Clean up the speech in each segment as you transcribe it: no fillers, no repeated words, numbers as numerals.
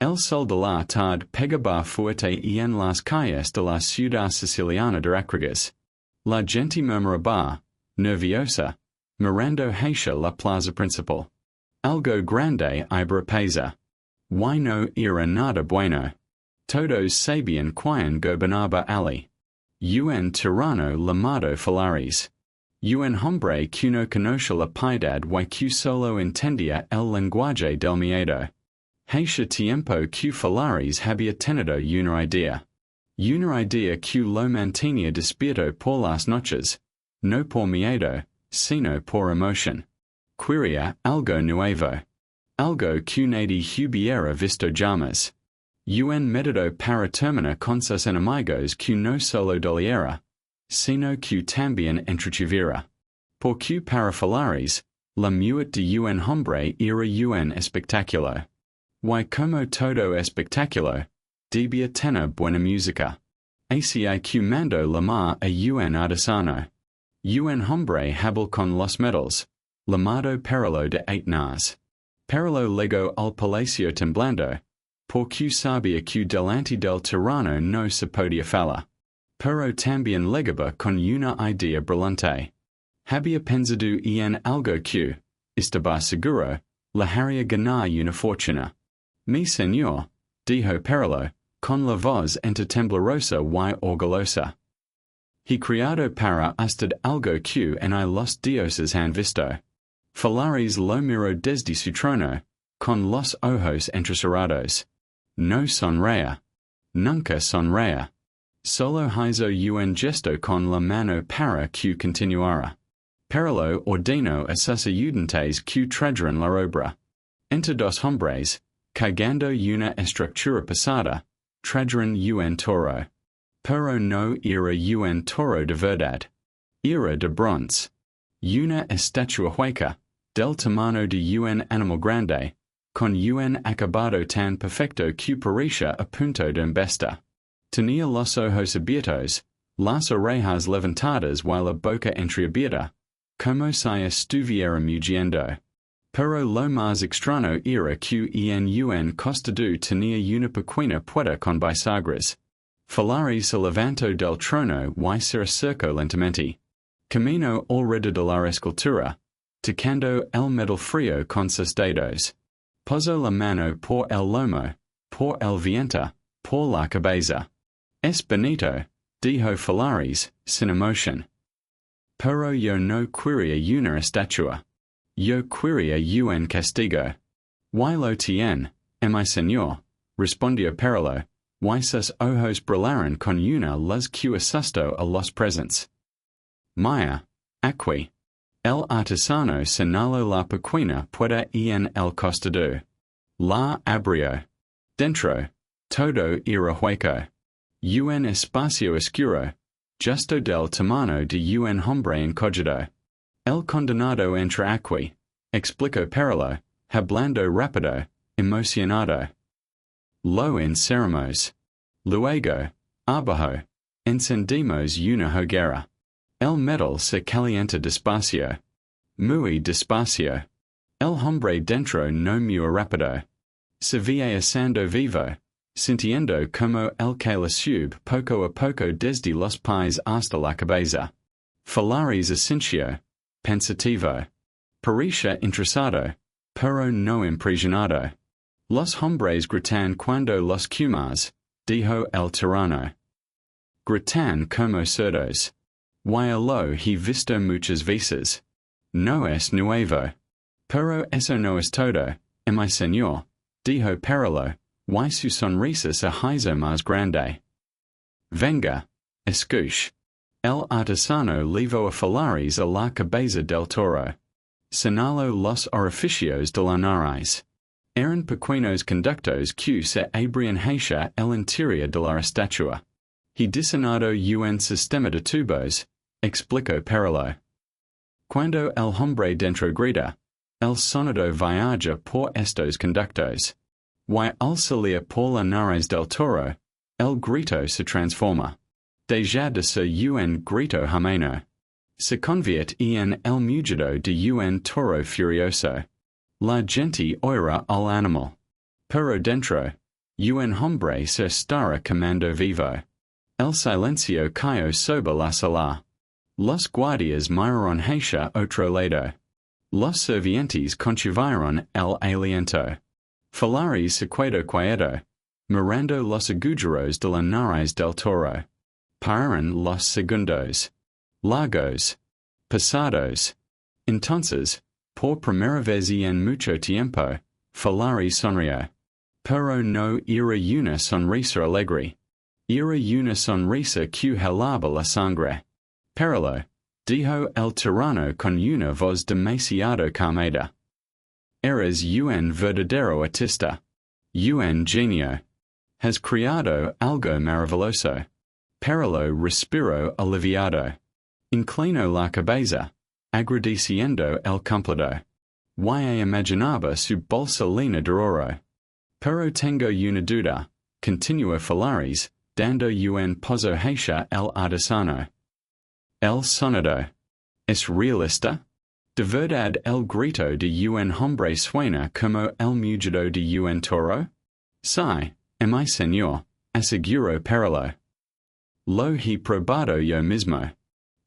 El sol de la tarde pegaba fuerte en las calles de la ciudad siciliana de Acragas. La gente murmuraba, nerviosa, mirando hacia la plaza principal. Algo grande iba pasa. Y no era nada bueno. Todos sabían quién gobernaba allí. Un tirano llamado Falaris. Un hombre que no conocía la piedad y que solo entendía el lenguaje del miedo. Hace tiempo que Falaris había tenido una idea. Una idea que lo mantenía despierto por las noches, no por miedo, sino por emoción. Quería algo nuevo. Algo que nadie hubiera visto jamás. Un método para terminar con sus enemigos que no solo doliera, sino que también entretuviera. Porque para Falaris, la muerte de un hombre era un espectáculo. Y como todo espectáculo, debía tener buena música. Así que mandó llamar a un artesano. Un hombre hábil con los metals, llamado Perlo de Atenas. Perlo llegó al palacio temblando, porque sabía que delante del tirano no se podía fallar. Pero también llegaba con una idea brillante. Había pensado en algo que, estaba seguro, le haría ganar una fortuna. Mi señor, dijo Perlo, con la voz entre temblorosa y orgullosa. He criado para usted algo que en los dioses han visto. Falaris lo miró desde su trono, con los ojos entrecerrados. No sonreía. Nunca sonreía. Solo hizo un gesto con la mano para que continuara. Perlo ordenó a sus ayudantes que trajeran la obra. Entre dos hombres, cagando una estructura pesada, trajeron un toro. Pero no era un toro de verdad. Era de bronce. Una estatua hueca, del tamaño de un animal grande, con un acabado tan perfecto que parecía a punto de embesta. Tenía los ojos abiertos, las orejas levantadas y la boca entreabierta, como si estuviera mugiendo. Pero lo más extraño era que en un costado tenía una pequeña puerta con bisagras. Falaris se levantó del trono y se acercó lentamente. Caminó alrededor de la escultura, tocando el metal frío con sus dedos. Posó la mano por el lomo, por el vientre, por la cabeza. Es bonito, dijo Falaris, sin emoción. Pero yo no quería una estatua. Yo quería un castigo. Y lo tiene, mi señor, respondió Perlo, y sus ojos brillaron con una luz que asustó a los presentes. Maya, aquí. El artesano señaló la pequeña puerta en el costado. La abrió. Dentro, todo era hueco. Un espacio oscuro, justo del tamaño de un hombre encogido. El condenado entra aquí, explicó Perlo, hablando rápido, emocionado. Lo encerramos. Luego, abajo, encendimos una hoguera. El metal se calienta despacio. Muy despacio. El hombre dentro no muy rápido. Se veía asando vivo, sintiendo como el que le sube poco a poco desde los pies hasta la cabeza. Falaris asintió, pensativo. Parecía interesado, pero no impresionado. Los hombres gritan cuando los quemas, dijo el tirano. Gritan como cerdos. Y lo he visto muchas veces. No es nuevo. Pero eso no es todo, mi señor, dijo Perlo, y su sonrisa se hizo más grande. Venga, escuche. El artesano llevó a Falaris a la cabeza del toro. Señaló los orificios de la nariz. Eran pequeños conductos que se abrían hacia el interior de la estatua. He diseñado un sistema de tubos, explicó Perlo. Cuando el hombre dentro grita, el sonido viaja por estos conductos. Y al salir por la nariz del toro, el grito se transforma. Deja de ser un grito humano. Se convierte en el mugido de un toro furioso. La gente oirá al animal. Pero dentro, Un hombre se estará quemando vivo. El silencio cayó sobre la sala. Los guardias miraron hacia otro lado. Los servientes conchivieron el aliento. Falaris se quedó quieto, mirando los agujeros de la nariz del toro. Pasaron los segundos. Largos. Pasados. Entonces, por primera vez en mucho tiempo, Falaris sonrió. Pero no era una sonrisa alegre. Era una sonrisa que helaba la sangre. Perlo, dijo el tirano con una voz demasiado calmada. Eres un verdadero artista. Un genio. Has creado algo maravilloso. Perlo respiró aliviado. Inclinó la cabeza, agradeciendo el cumplido. Ya imaginaba su bolsa llena de oro. Pero tengo una duda, continuó Falaris, dando un pozo hacia el artesano. El sonido. ¿Es realista? ¿De verdad el grito de un hombre suena como el mugido de un toro? Sí, mi señor, aseguró Perlo. Lo he probado yo mismo.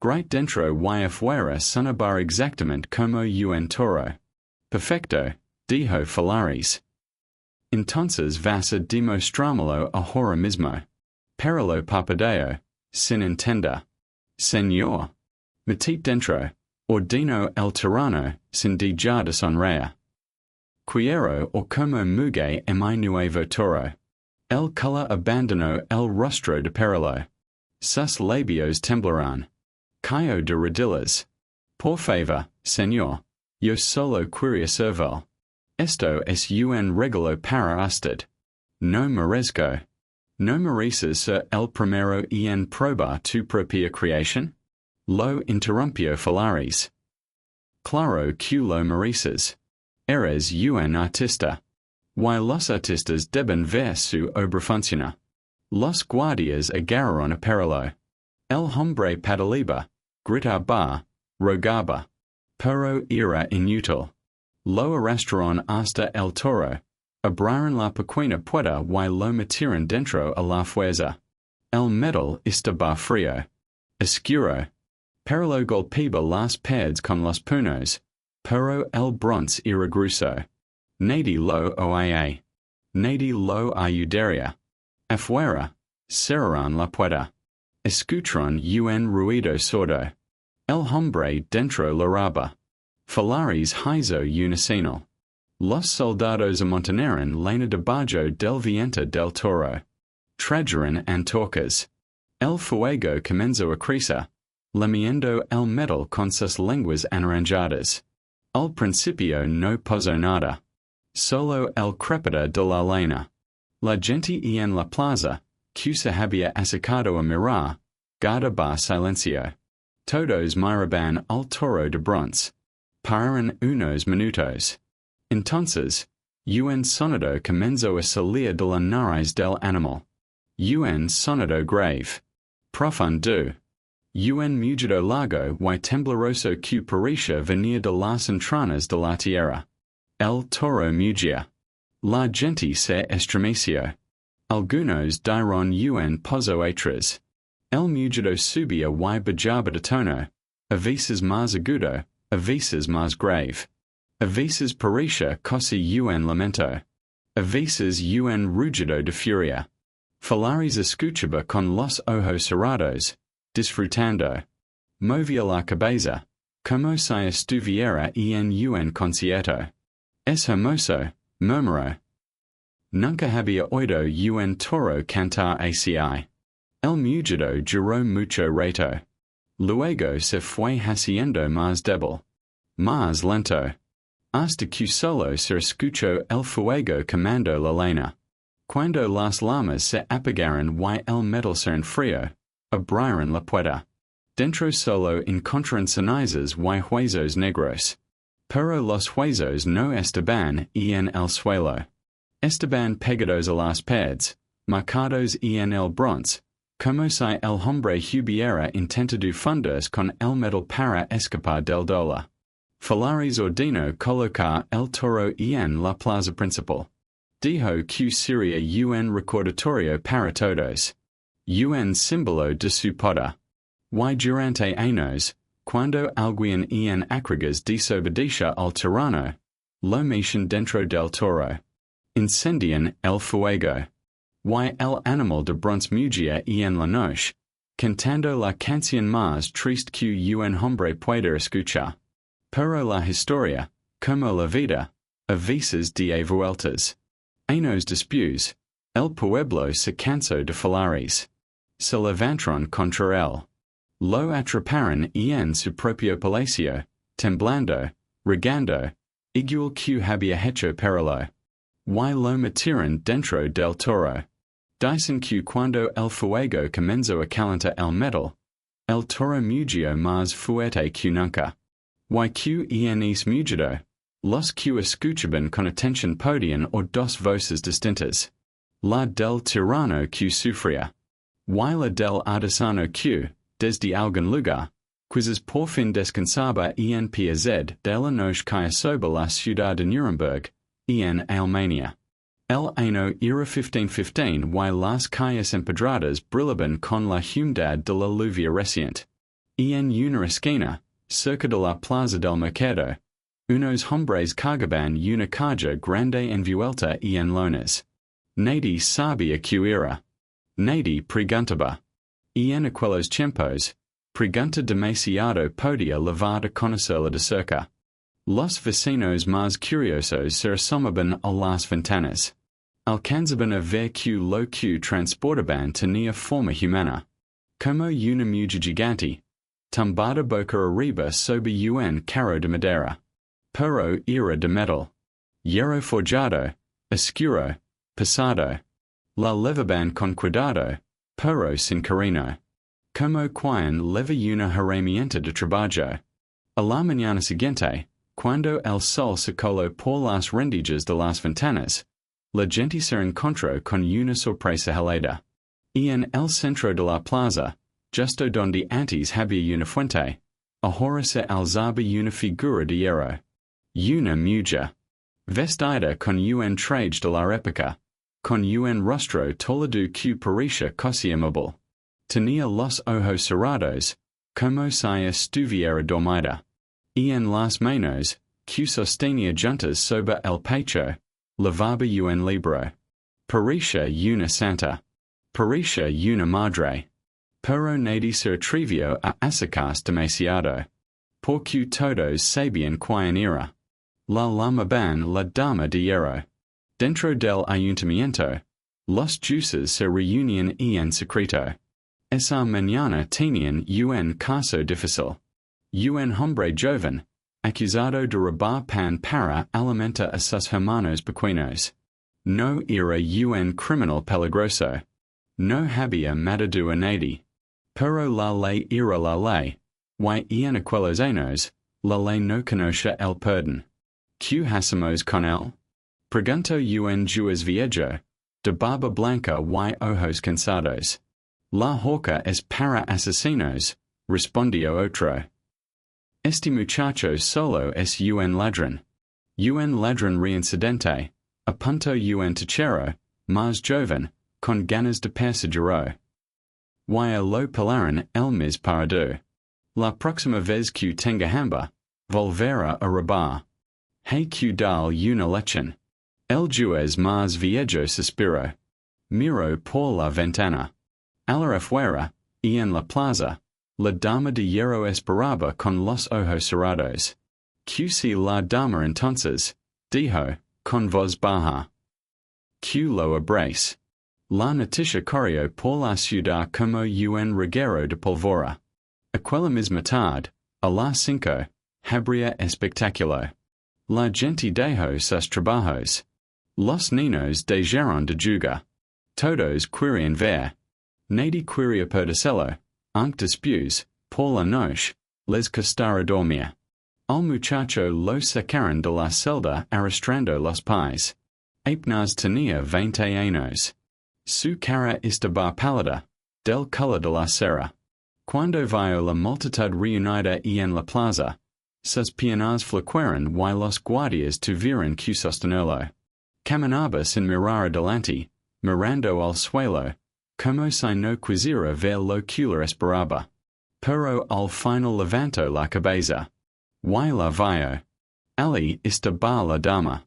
Grite dentro y afuera sonabar exactamente como un toro. Perfecto, dijo Falaris. Entonces vas a demostrármelo ahora mismo. Perlo parpadeo, sin entender. Señor. Metit dentro, ordeno el tirano, sin dejar de sonreír. Quiero o como muge mi nuevo toro. El color abandonó el rostro de Perlo. Sus labios temblarán. Cayó de rodillas. Por favor, señor, yo solo quería servirle. Esto es un regalo para usted. No merezco. ¿No mereces ser el primero en probar tu propia creación? Lo interrumpió Falaris. Claro que lo mereces. Eres un artista. Y los artistas deben ver su obra funciona. Los guardias agarraron a Perlo. El hombre pataleaba, gritaba, rogaba. Pero era inútil. Lo arrastraron hasta el toro. Abrieron la pequeña puerta y lo metieron dentro a la fuerza. El metal estaba frío. Oscuro. Perlo golpeaba las paredes con los puños. Pero el bronce era grueso. Nadie lo oía. Nadie lo ayudaría. Afuera. Cerraron la puerta. Escucharon un ruido sordo. El hombre dentro lloraba. Falaris hizo una señal. Los soldados amontonaron leña debajo del viento del toro. Trajeron antorchas. El fuego comenzó a crecer, lamiendo el metal con sus lenguas anaranjadas. Al principio no pasó nada. Solo el crepito de la leña. La gente en la plaza, que se había acercado a mirar, guardaba silencio. Todos miraban al toro de bronce. Pararon unos minutos. Entonces, un sonido comenzó a salir de la nariz del animal. Un sonido grave. Profundo. Un mugido largo y tembloroso que parecía venir de las entrañas de la tierra. El toro mugía. La gente se estremeció. Algunos dieron un paso atrás. El mugido subía y bajaba de tono, a veces más agudo, a veces más grave. A veces parecía casi un lamento. A veces un rugido de furia. Falaris escuchaba con los ojos cerrados, disfrutando. Movía la cabeza, como si estuviera en un concierto. Es hermoso, murmuró. Nunca había oído un toro cantar así. El mugido duró mucho rato. Luego se fue haciendo más débil. Más lento. Hasta que solo se escuchó el fuego quemando la leña. Cuando las llamas se apagaron y el metal se enfrió, abrieron la puerta. Dentro solo encontraron cenizas y huesos negros. Pero los huesos no estaban en el suelo. Estaban pegados a las paredes, marcados en el bronce, como si el hombre hubiera intentado fundirse con el metal para escapar del dolor. Falaris ordenó colocar el toro en la plaza principal. Dijo que sería un recordatorio para todos. Un símbolo de su poder. Y durante años, cuando alguien en agregas desobedecía al tirano, lo meten dentro del toro. Incendian el fuego. Y el animal de bronce mugia en la noche, cantando la canción más triste que un hombre puede escuchar. Pero la historia, como la vida, a veces da vueltas. Años después, el pueblo se cansó de Falaris. Se levantaron contra él. Lo atraparon en su propio palacio, temblando, regando, igual que había hecho perlo. Y lo metieron dentro del toro. Dicen que cuando el fuego comenzó a calentar el metal, el toro mugió más fuerte que nunca. Y que en es mugido, los que escuchaban con atención podían oír dos voces distintas. La del tirano que sufría. Y la del artesano que, desde algún lugar, quizás por fin descansaba en paz de la noche caía sobre la ciudad de Nuremberg, en Alemania. El año era 1515 y las calles empedradas brillaban con la humedad de la lluvia reciente. En una esquina, cerca de la plaza del mercado, unos hombres cargaban una caja grande envuelta en lonas. Nadie sabía que era. Nadie preguntaba. En aquellos tiempos, pregunta demasiado podía llevar a conocerla de cerca. Los vecinos más curiosos se asomaban a las ventanas. Alcanzaban a ver que lo que transportaban tenía forma humana. Como una muga gigante, tumbada boca arriba sobre un carro de madera. Pero era de metal. Hierro forjado, oscuro, pesado. La levaban con cuidado, pero sin cariño. Como quien leva una herramienta de trabajo. A la mañana siguiente, cuando el sol se coló por las rendijas de las ventanas, la gente se encontró con una sorpresa helada. En el centro de la plaza, justo donde antes había una fuente, ahora se alzaba una figura de hierro. Una muga. Vestida con un traje de la época, con un rostro toledo que parecía casi amable. Tenía los ojos cerrados, como si estuviera dormida. En las manos, que sostenía juntas sobre el pecho, llevaba un libro. Parecía una santa. Parecía una madre. Pero nadie se atrevió a acercarse demasiado. Porque todos sabían quién era. La llamaban la dama de hierro. Dentro del ayuntamiento, los jueces se reunían en secreto. Esa mañana tenían un caso difícil. Un hombre joven, acusado de robar pan para alimentar a sus hermanos pequeños. No era un criminal peligroso. No había matado a nadie. Pero la ley era la ley. Y en aquellos años, la ley no conocía el perdón. ¿Qué hacemos con él? Preguntó un juez viejo, de barba blanca y ojos cansados. La horca es para asesinos, respondió otro. Este muchacho solo es un ladrón. Un ladrón reincidente, apuntó un tachero, más joven, con ganas de perseguirlo. Y lo pelaron el mes parado. La próxima vez que tenga hambre, volverá a robar. Hay que dar una lección. El juez más viejo suspiró. Miró por la ventana. A la afuera, en la plaza, la dama de hierro esperaba con los ojos cerrados. Que si la dama entonces, dijo, con voz baja. Que lo abrace. La noticia corrió por la ciudad como un reguero de pólvora. Aquella misma tarde, a las 5, habría espectáculo. La gente dejó sus trabajos. Los niños dejaron de jugar. Todos querían ver. Nadie quería perderlo, aunque después, por la noche, les costara dormir. Al muchacho lo sacaron de la celda arrastrando los pies. Apenas tenía 20 años. Su cara estaba pálida, del color de la cera. Cuando vio la multitud reunida en la plaza, sus piernas flaquearon y los guardias tuvieron que sostenerlo. Caminabas in mirare delante, mirando al suelo, como si no quisiera ver lo que la esperaba. Pero al final levanto la cabeza. Y la vio. Ali estaba la dama.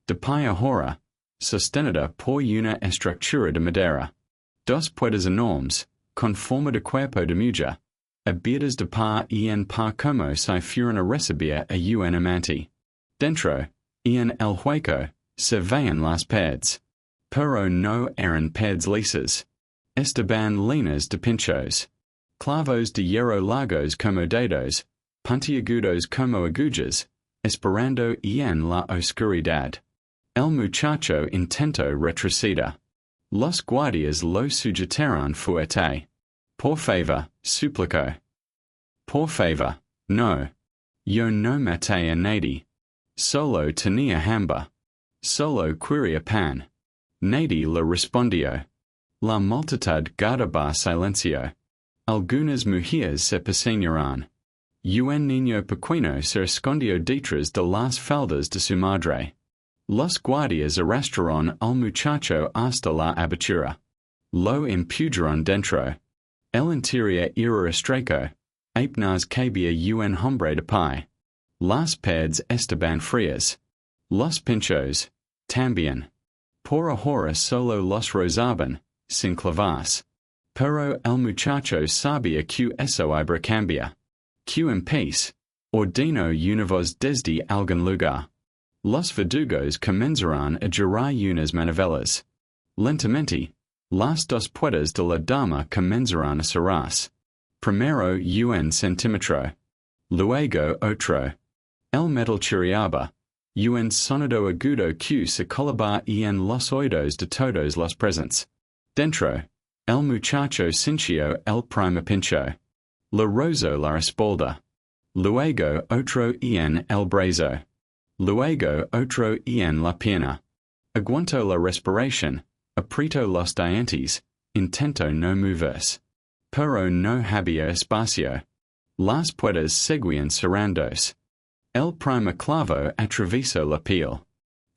De pie ahora, sostenida por una estructura de madera. Dos puertas enormes, con forma de cuerpo de mujer, abiertas de par en par como si fueran a recibir a un amante. Dentro, en el hueco, se veían las paredes. Pero no eran paredes lisas. Estaban líneas de pinchos. Clavos de hierro largos como dedos, puntiagudos como agujas, esperando en la oscuridad. El muchacho intentó retroceder. Los guardias lo sujetaron fuerte. Por favor, suplicó. Por favor, no. Yo no maté a nadie. Solo tenía hambre. Solo quería pan. Nadie le respondió. La multitud guardaba silencio. Algunas mujeres se persignaron. Un niño pequeño se escondió detrás de las faldas de su madre. Los guardias arrastraron al muchacho hasta la abertura. Lo empujaron dentro. El interior era estrecho. Apenas cabía un hombre de pie. Las paredes estaban frías. Los pinchos, también. Por ahora solo los rozaban, sin clavarse. Pero el muchacho sabía que eso iba a cambiar. Que en paz, ordenó una voz desde algún lugar. Los verdugos comenzaron a girar unas manovelas. Lentamente, las dos puertas de la dama comenzaron a cerrarse. Primero un centímetro. Luego otro. El metal chirriaba. Un sonido agudo que se colaba en los oídos de todos los presentes. Dentro, el muchacho sintió el primer pincho. Le rozó la espalda. Luego otro en el brazo. Luego otro en la pierna. Aguantó la respiración, apretó los dientes, intentó no moverse. Pero no había espacio. Las puertas seguían cerrándose. El primer clavo atravesó la piel.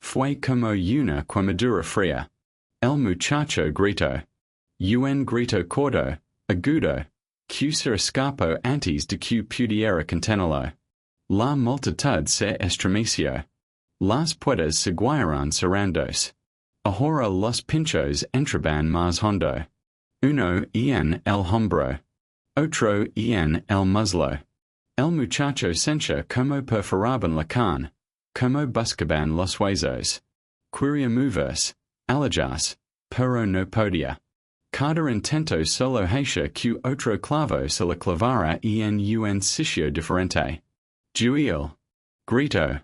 Fue como una quemadura fría. El muchacho gritó. Un grito corto, agudo, que se escapó antes de que pudiera contenerlo. La multitud se estremeció. Las puertas seguían cerrándose. Ahora los pinchos entraban más hondo. Uno en el hombro. Otro en el muslo. El muchacho sentía como perforaban la carne, como buscaban los huesos. Quería moverse, alejarse, pero no podía. Cada intento solo hacía que otro clavo se le clavara en un sitio diferente. Juil. Grito.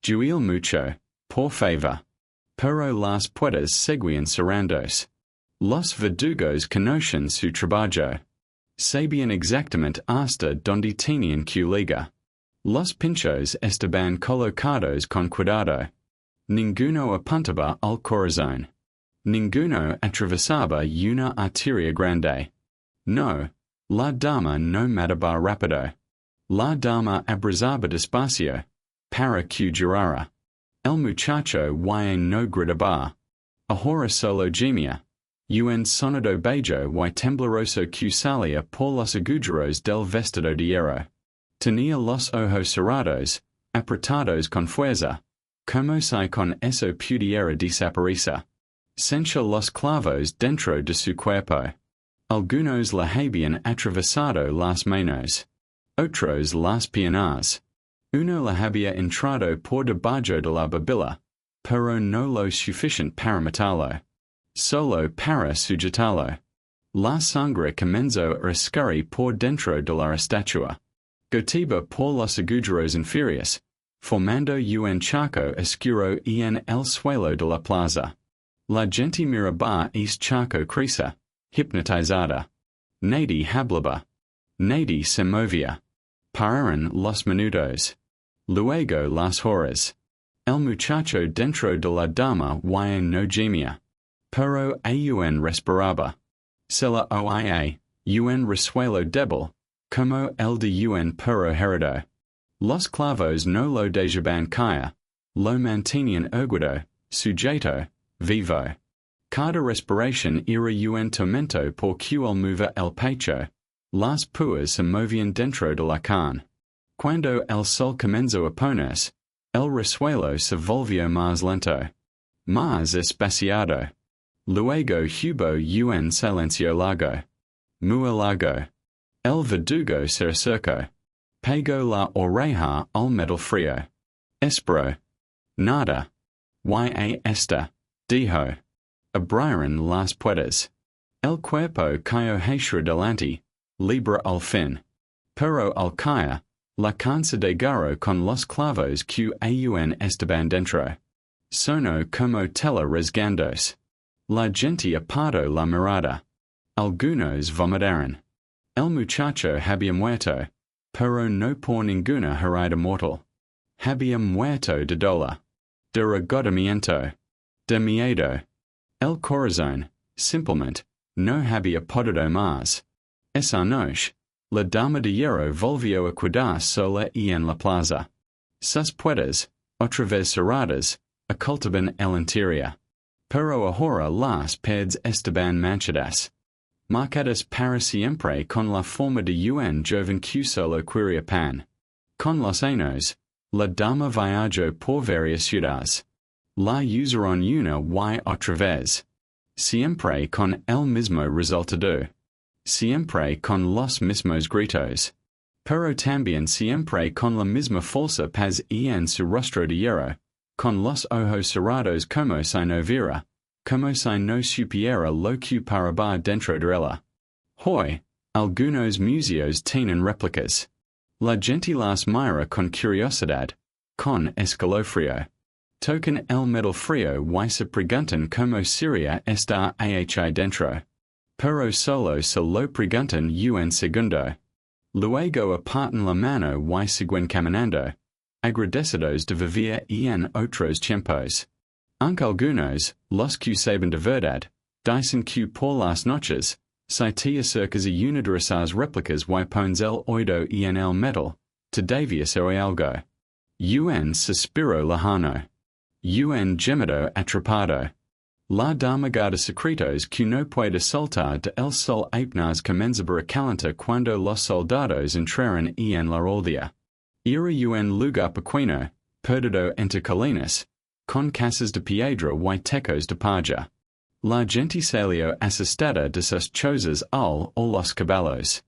Juil mucho, por favor. Pero las puertas seguían cerrándose. Los verdugos conocían su trabajo. Sabían exactamente hasta donde tenían que ligar. Los pinchos estaban colocados con cuidado. Ninguno apuntaba al corazón. Ninguno atravesaba una arteria grande. No, la dama no mataba rápido. La dama abrazaba despacio, para que girara. El muchacho ya no gritaba. Ahora solo gemía. Un sonido bello y tembloroso que salía por los agujeros del vestido de hierro. Tenía los ojos cerrados, apretados con fuerza, como si con eso pudiera desaparecer. Sentía los clavos dentro de su cuerpo. Algunos le habían atravesado las manos. Otros las piernas. Uno le había entrado por debajo de la barbilla, pero no lo suficiente para matarlo. Solo para sujetarlo. La sangre comenzó a escurrir por dentro de la estatua. Goteaba por los agujeros inferiores, formando un charco oscuro en el suelo de la plaza. La gente miraba este charco crecer, hipnotizada. Nadie hablaba. Nadie se movía. Pararon los minutos. Luego las horas. El muchacho dentro de la dama ya no gemía. Pero aún respiraba. Se la oía, un resuelo débil, como el de un perro herido. Los clavos no lo dejaban caer, lo mantenían erguido, sujeto, vivo. Cada respiración era un tormento por el mover el pecho. Las púas se movían dentro de la carne. Cuando el sol comenzó a ponerse, el resuelo se volvió más lento, más espaciado. Luego hubo un silencio largo, muy largo. El verdugo se acercó. Pegó la oreja al metal frío. Esperó. Nada. Este, dijo. Abrieron las puertas. El cuerpo cayó hacia delante, libre al fin. Pero al caer, la cansa de garro con los clavos que aún estaban dentro. Sonó como tela rasgándose. La gente apartó la mirada. Algunos vomitaron. El muchacho había muerto, pero no por ninguna herida mortal. Había muerto de dolor, de agotamiento, de miedo. El corazón, simplemente, no había podido más. Esa noche, la dama de hierro volvió a quedar sola y en la plaza. Sus puertas, otra vez cerradas, ocultaban el interior. Pero ahora las paredes estaban manchadas. Marcadas para siempre con la forma de un joven que solo quería pan. Con los años, la dama viajó por varias ciudades. La usaron una y otra vez. Siempre con el mismo resultado. Siempre con los mismos gritos. Pero también siempre con la misma falsa paz en su rostro de hierro, con los ojos cerrados como si no viera, como si no supiera lo que paraba dentro de ella. Hoy, algunos museos tienen réplicas. La gente las mira con curiosidad, con escalofrío. Tocan el metal frío y se preguntan cómo sería estar ahí dentro. Pero solo se lo preguntan un segundo. Luego apartan la mano y siguen caminando, agradecidos de vivir en otros tiempos. Aunque algunos, los que saben de verdad, dicen que por las noches, si te acercas a una de esas réplicas y pones el oído en el metal, te debes oír algo. Un suspiro lejano. Un gemido atrapado. La dama guarda secretos que no puede soltar de el sol apenas comenzaba a calentar cuando los soldados entraron en la aldea. Era un lugar pequeño, perdido entre colinas, con casas de piedra y techos de paja. La gente salió asustada de sus chozas o los caballos.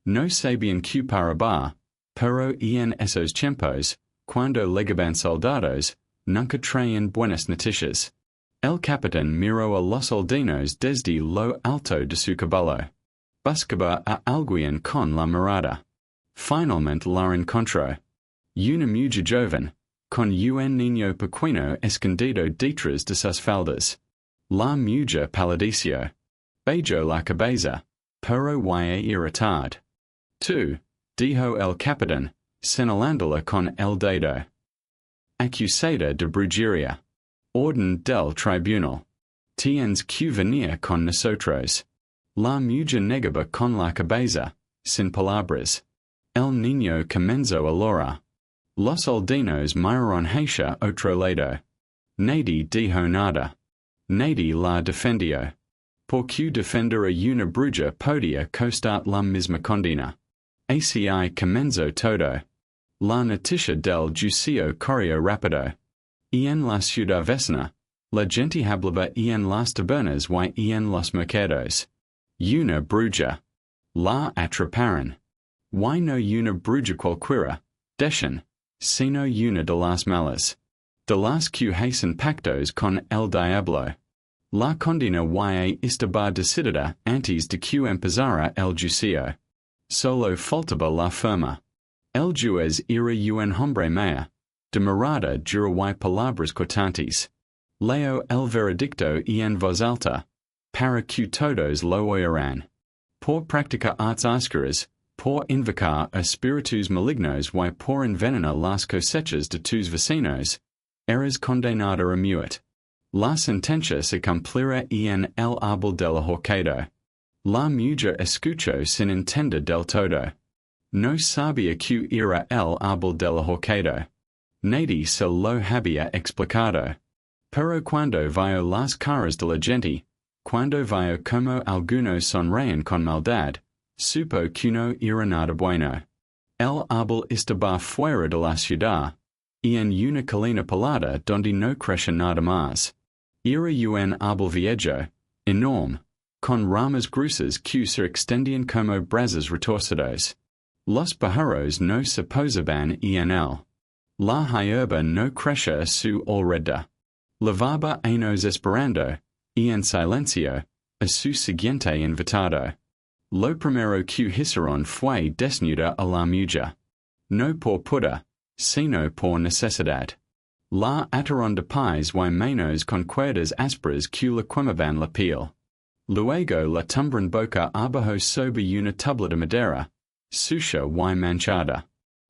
No sabían qué paraba, pero en esos tiempos, cuando llegaban soldados, nunca traían buenas noticias. El capitán miró a los soldados desde lo alto de su caballo. Buscaba a alguien con la mirada. Finalmente la encontró. Una mujer joven, con un niño pequeño escondido detrás de sus faldas. La mujer palideció. Bajó la cabeza, pero y irritado. Tú, dijo el capitán, señalándola con el dedo. Acusada de brujería. Orden del tribunal. Tienes que venir con nosotros. La mujer negaba con la cabeza, sin palabras. El niño comenzó a llorar. Los aldeanos miraron hacia otro lado. Nadie dijo nada. Nadie la defendió. Porque defender a una bruja podía costar la misma condena. Así comenzó todo. La noticia del juicio corrió rápido. En la ciudad vecina, la gente hablaba en las tabernas y en los mercados. Una bruja. La atraparon. Y no una bruja cualquiera, decían, sino una de las malas. De las que hacen pactos con el diablo. La condena y estaba decidida antes de que empezara el juicio. Solo faltaba la firma. El juez era un hombre mayor. De mirada dura y palabras cortantes. Leo el veredicto en voz alta, para que todos lo oirán. Por practicar artes oscuras, por invocar a espíritus malignos y por envenenar las cosechas de tus vecinos, eres condenado a muerte. La sentencia se cumplirá en el árbol del ahorcado. La mujer escuchó sin entender del todo. No sabía que era el árbol del ahorcado. Nadie se lo había explicado. Pero cuando vio las caras de la gente, cuando vio como algunos sonreían con maldad, supo que no era nada bueno. El árbol estaba fuera de la ciudad, y en una colina pelada donde no crece nada más. Era un árbol viejo, enorme, con ramas gruesas que se extendían como brasas retorcidos. Los pájaros no se posaban en él. La hierba no crecía a su alrededor. Lavaba años esperando, y en silencio, a su siguiente invitado. Lo primero que hicieron fue desnudar a la mujer. No por pudor, sino por necesidad. La ataron de pies y manos con cuerdas ásperas que le quemaban la piel. Luego la tumbraron boca abajo sobre una tabla de madera, sucia y manchada.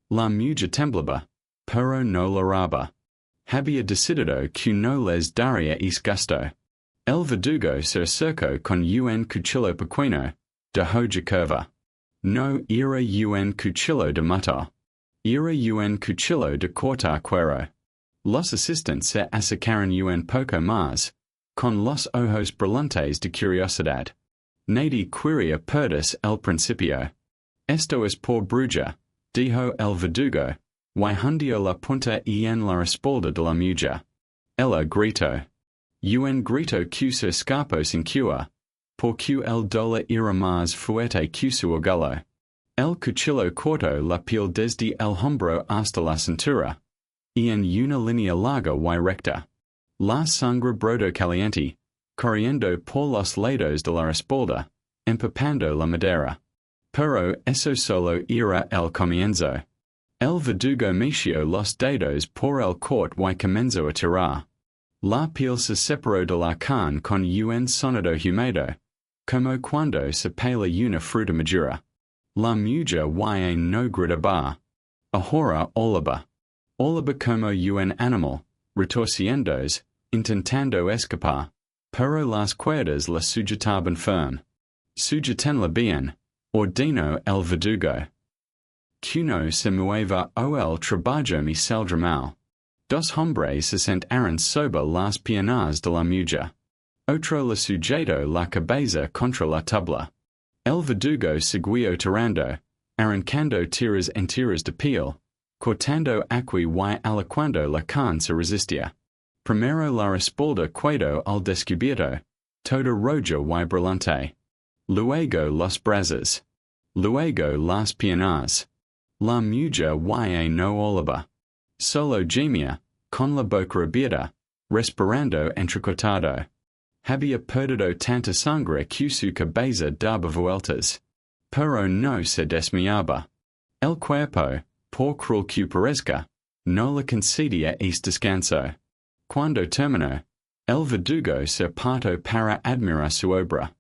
La mujer temblaba, pero no lloraba. Había decidido que no les daría gusto. El verdugo se acercó con un cuchillo pequeño, de hoja curva. No era un cuchillo de matar. Era un cuchillo de cortar cuero. Los asistentes se acercaron un poco más, con los ojos brillantes de curiosidad. Nadie quería perderse el principio. Esto es por bruja, dijo el verdugo, y hundió la punta en la espalda de la mujer. Ella gritó. Un grito que se escapó sin cura, porque el dolor era más fuerte que su orgullo. El cuchillo cortó la piel desde el hombro hasta la cintura, y en una línea larga y recta. La sangre brotó caliente, corriendo por los lados de la espalda, empapando la madera. Pero eso solo era el comienzo. El verdugo metió los dedos por el corte y comenzó a tirar. La piel se separó de la carne con un sonido húmedo, como cuando se pela una fruta madura. La mujer no gritaba. Ahora olaba. Olaba como un animal, retorciéndose, intentando escapar, pero las cuerdas la sujetaban firme. Sujetenla bien, ordenó el verdugo. Que no se mueva o el trabajo me saldrá mal. Dos hombres se sentaron sobre las piernas de la mujer. Otro le sujetó la cabeza contra la tabla. El verdugo siguió tirando, arrancando tiras enteras de piel, cortando aquí y alicuando la carne se resistía. Primero la espalda quedó al descubierto, toda roja y brillante. Luego los brazos. Luego las piernas. La mujer no olaba. Solo gemía, con la boca abierta, respirando entrecortado. Había perdido tanta sangre que su cabeza daba vueltas. Pero no se desmayaba. El cuerpo, por cruel que parezca, no le concedía este descanso. Cuando terminó, el verdugo se apartó para admirar su obra.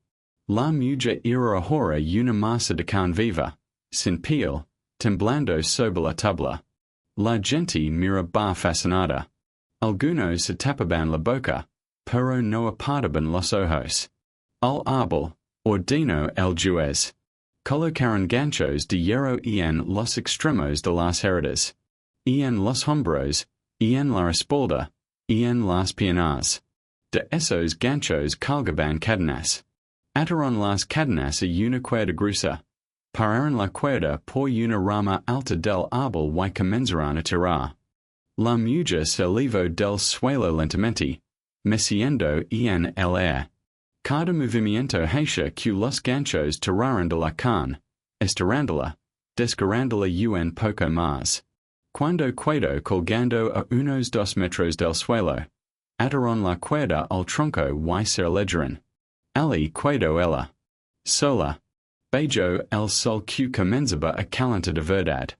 La mujer era ahora una masa de carne viva, sin piel, temblando sobre la tabla. La gente miraba fascinada. Algunos se tapaban la boca, pero no apartaban los ojos. Al árbol, ordenó el juez. Colocaron ganchos de hierro en los extremos de las heridas, en los hombros, en la espalda, en las piernas. De esos ganchos colgaban cadenas. Ataron las cadenas a una cuerda gruesa. Pararon la cuerda por una rama alta del árbol y comenzaron a tirar. La mujer se elevó del suelo lentamente, meciendo en el aire. Cada movimiento hacía que los ganchos tiraran de la carne, estirándola, desgarrándola un poco más. Cuando quedó colgando a unos 2 metros del suelo, ataron la cuerda al tronco y se alejaron. Ali quedó ella. Sola. Bejo el sol que comenzaba a calentar de verdad.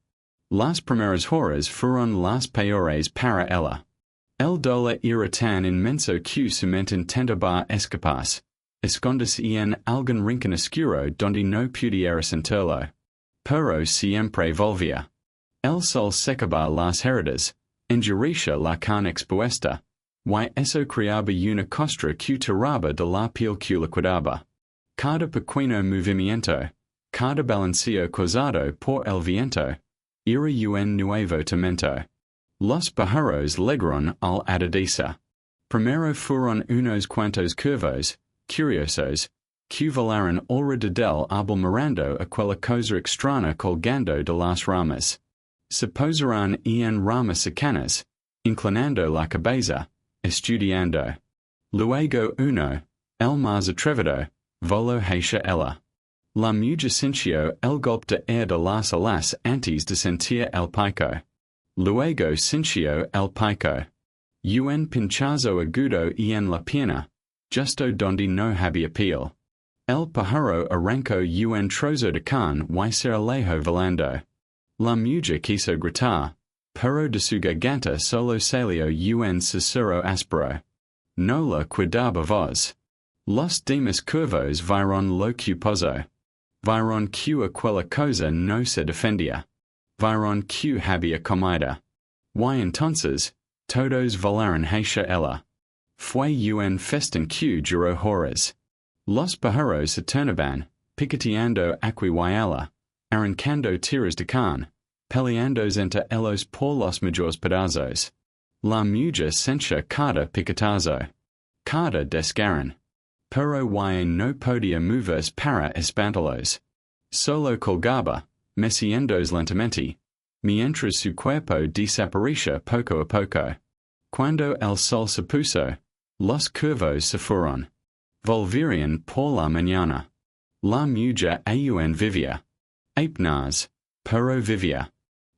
Las primeras horas fueron las peores para ella. El dolor era tan inmenso que su mente intentaba escaparse, esconderse en algún rincón oscuro donde no pudiera sentirlo. Pero siempre volvía. El sol secaba las heridas, endurecía la carne expuesta, y eso creaba una costra que tiraba de la piel que liquidaba. Cada pequeño movimiento, cada balanceo causado por el viento, era un nuevo tormento. Los pájaros llegaron al atardecer. Primero fueron unos cuantos curvos, curiosos, que volaron alrededor árbol mirando aquella cosa extraña colgando de las ramas. Se posaron en ramas cercanas, inclinando la cabeza, estudiando. Luego uno, el más atrevido, voló hacia ella. La mujer sintió el golpe de aire de las alas antes de sentir el pico. Luego sintió el pico. Un pinchazo agudo en la pierna, justo donde no había piel. El pájaro arrancó un trozo de carne y se alejó volando. La mujer quiso gritar, pero de su garganta solo salió un susurro áspero. No la cuidaba voz. Los demás curvos vieron lo que pasó. Vieron que aquella cosa no se defendía. Vieron que había comida. Y entonces, todos volaron hacia ella. Fue un festín que duró horas. Los pájaros se turnaban, picoteando aquí y allá, arrancando tiras de carne, peleándose entre ellos por los mayores pedazos. La mujer sentía cada picotazo, cada desgarrón. Pero y no podía moverse para espantarlos. Solo colgaba, meciéndose lentamente, mientras su cuerpo desaparecía poco a poco. Cuando el sol se puso, los curvos se fueron. Volverían por la mañana. La mujer aún vivía. Apenas, pero vivía.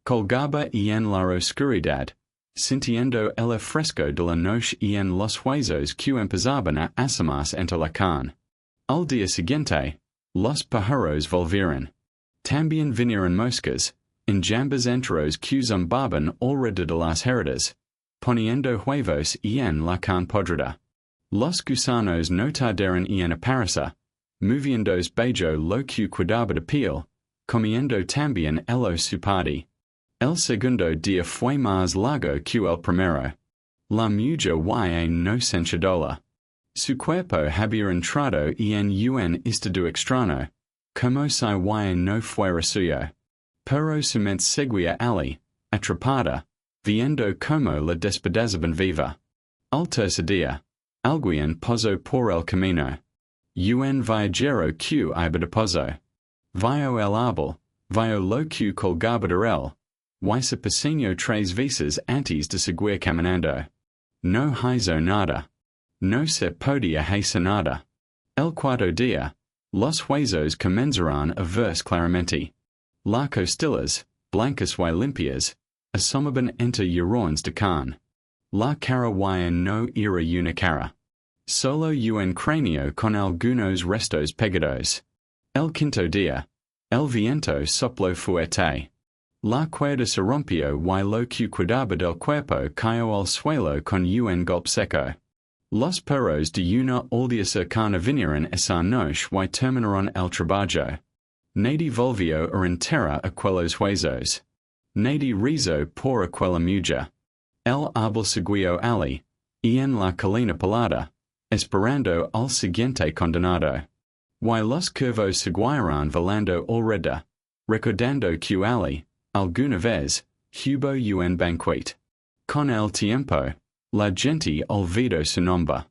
Colgaba en la oscuridad, sintiendo el fresco de la noche en los huesos que empezaban a asomarse entre la carne. Al día siguiente, los pájaros volvieron. También vinieron moscas, enjambres enteros que zumbaban alrededor de las heridas, poniendo huevos en la carne podrida. Los gusanos no tardaron en aparecer, moviéndose bajo lo que cuidaba de piel, comiendo también el su parte. El segundo día fue más largo que el primero. La mujer y no senchadola. Su cuerpo había entrado en un estado extraño, como si y no fuera suyo. Pero su mente seguía allí, atrapada, viendo cómo la despedazaban viva. Al tercer día, alguien posó por el camino. Un viajero que iba de paso. Vio el árbol, vio lo que colgaba de él, y se persignó 3 veces antes de seguir caminando. No hizo nada. No se podía hacer nada. El cuarto día, los huesos comenzaron a verse claramente. Las costillas, blancas y limpias, asomaban entre llorones de carne. La cara y no era una cara. Solo un cráneo con algunos restos pegados. El quinto día, el viento sopló fuerte. La cuerda se rompió y lo que cuidaba del cuerpo cayó al suelo con un golpe seco. Los perros de una aldea cercana vinieron esa noche y terminaron el trabajo. Nadie volvió a enterrar aquellos huesos. Nadie rezó por aquella mujer. El árbol siguió allí, en la colina pelada, esperando al siguiente condenado. Y los curvos siguieron volando alrededor, recordando que allí, alguna vez, hubo un banquete. Con el tiempo, la gente olvidó su nombre.